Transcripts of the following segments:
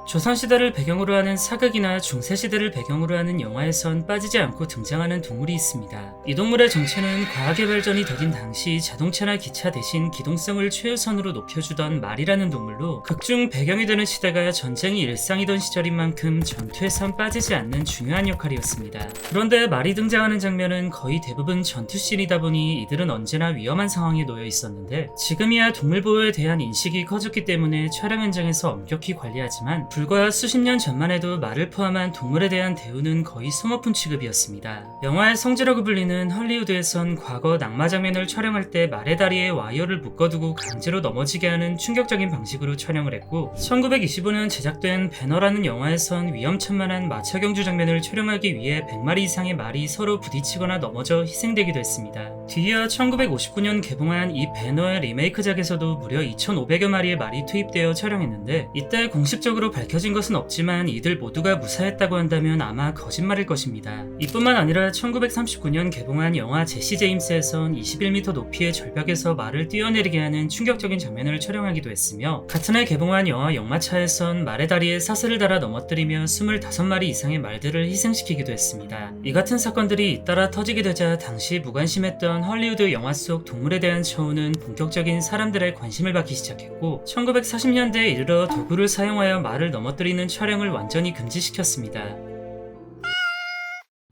조선시대를 배경으로 하는 사극이나 중세시대를 배경으로 하는 영화에선 빠지지 않고 등장하는 동물이 있습니다. 이 동물의 정체는 과학의 발전이 더딘 당시 자동차나 기차 대신 기동성을 최우선으로 높여주던 말이라는 동물로 극중 배경이 되는 시대가 전쟁이 일상이던 시절인 만큼 전투에선 빠지지 않는 중요한 역할이었습니다. 그런데 말이 등장하는 장면은 거의 대부분 전투씬이다 보니 이들은 언제나 위험한 상황에 놓여 있었는데, 지금이야 동물보호에 대한 인식이 커졌기 때문에 촬영 현장에서 엄격히 관리하지만 불과 수십 년 전만 해도 말을 포함한 동물에 대한 대우는 거의 소모품 취급이었습니다. 영화의 성지라고 불리는 헐리우드에선 과거 낙마 장면을 촬영할 때 말의 다리에 와이어를 묶어두고 강제로 넘어지게 하는 충격적인 방식으로 촬영을 했고, 1925년 제작된 배너라는 영화에선 위험천만한 마차경주 장면을 촬영하기 위해 100마리 이상의 말이 서로 부딪히거나 넘어져 희생되기도 했습니다. 뒤이어 1959년 개봉한 이 배너의 리메이크작에서도 무려 2,500여 마리의 말이 투입되어 촬영했는데, 이때 공식적으로 밝혀진 것은 없지만 이들 모두가 무사했다고 한다면 아마 거짓말일 것입니다. 이뿐만 아니라 1939년 개봉한 영화 제시 제임스에선 21m 높이의 절벽에서 말을 뛰어내리게 하는 충격적인 장면을 촬영하기도 했으며, 같은 해 개봉한 영화 역마차에선 말의 다리에 사슬을 달아 넘어뜨리며 25마리 이상의 말들을 희생시키기도 했습니다. 이 같은 사건들이 잇따라 터지게 되자 당시 무관심했던 헐리우드 영화 속 동물에 대한 처우는 본격적인 사람들의 관심을 받기 시작했고, 1940년대에 이르러 도구를 사용하여 말을 넘어뜨리는 촬영을 완전히 금지시켰습니다.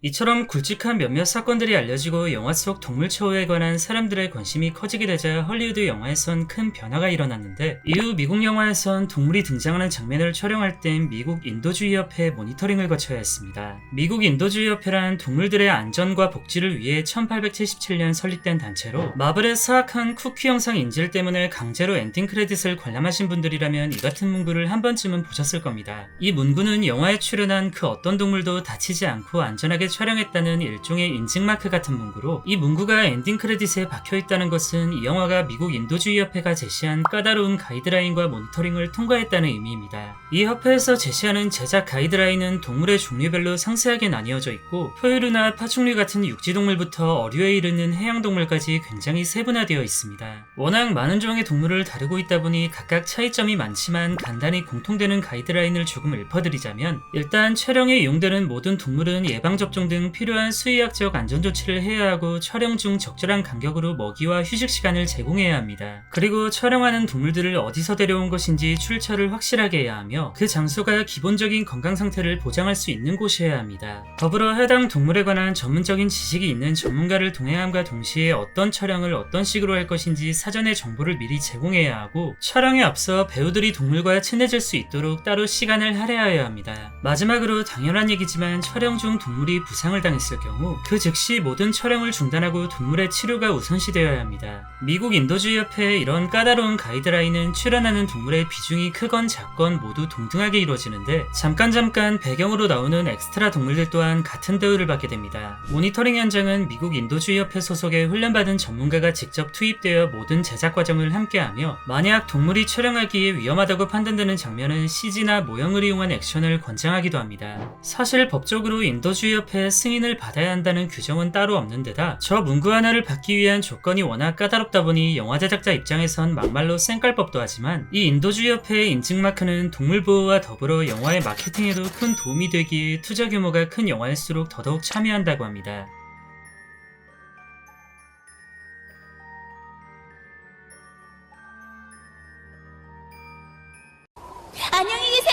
이처럼 굵직한 몇몇 사건들이 알려지고 영화 속 동물 처우에 관한 사람들의 관심이 커지게 되자 헐리우드 영화에선 큰 변화가 일어났는데, 이후 미국 영화에선 동물이 등장하는 장면을 촬영할 땐 미국 인도주의협회의 모니터링을 거쳐야 했습니다. 미국 인도주의협회란 동물들의 안전과 복지를 위해 1877년 설립된 단체로, 마블의 사악한 쿠키 영상 인질 때문에 강제로 엔딩 크레딧을 관람하신 분들이라면 이 같은 문구를 한 번쯤은 보셨을 겁니다. 이 문구는 영화에 출연한 그 어떤 동물도 다치지 않고 안전하게 촬영했다는 일종의 인증마크 같은 문구로, 이 문구가 엔딩 크레딧에 박혀있다는 것은 이 영화가 미국 인도주의협회가 제시한 까다로운 가이드라인과 모니터링을 통과했다는 의미입니다. 이 협회에서 제시하는 제작 가이드라인은 동물의 종류별로 상세하게 나뉘어져 있고, 포유류나 파충류 같은 육지동물부터 어류에 이르는 해양동물까지 굉장히 세분화되어 있습니다. 워낙 많은 종의 동물을 다루고 있다 보니 각각 차이점이 많지만 간단히 공통되는 가이드라인을 조금 읊어드리자면, 일단 촬영에 이용되는 모든 동물은 예방접종 등 필요한 수의학적 안전조치를 해야 하고, 촬영 중 적절한 간격으로 먹이와 휴식 시간을 제공해야 합니다. 그리고 촬영하는 동물들을 어디서 데려온 것인지 출처를 확실하게 해야 하며, 그 장소가 기본적인 건강 상태를 보장할 수 있는 곳이어야 합니다. 더불어 해당 동물에 관한 전문적인 지식이 있는 전문가를 동행함과 동시에 어떤 촬영을 어떤 식으로 할 것인지 사전에 정보를 미리 제공해야 하고, 촬영에 앞서 배우들이 동물과 친해질 수 있도록 따로 시간을 할애하여야 합니다. 마지막으로 당연한 얘기지만 촬영 중 동물이 부상을 당했을 경우 그 즉시 모든 촬영을 중단하고 동물의 치료가 우선시되어야 합니다. 미국 인도주의협회의 이런 까다로운 가이드라인은 출연하는 동물의 비중이 크건 작건 모두 동등하게 이루어지는데, 잠깐 배경으로 나오는 엑스트라 동물들 또한 같은 대우를 받게 됩니다. 모니터링 현장은 미국 인도주의협회 소속의 훈련받은 전문가가 직접 투입되어 모든 제작 과정을 함께하며, 만약 동물이 촬영하기에 위험하다고 판단되는 장면은 CG나 모형을 이용한 액션을 권장하기도 합니다. 사실 법적으로 인도주의협회 승인을 받아야 한다는 규정은 따로 없는 데다, 저 문구 하나를 받기 위한 조건이 워낙 까다롭다 보니 영화 제작자 입장에선 막말로 쌩깔법도 하지만, 이 인도주의협회의 인증마크는 동물보호와 더불어 영화의 마케팅에도 큰 도움이 되기에 투자 규모가 큰 영화일수록 더더욱 참여한다고 합니다. 안녕히 계세요.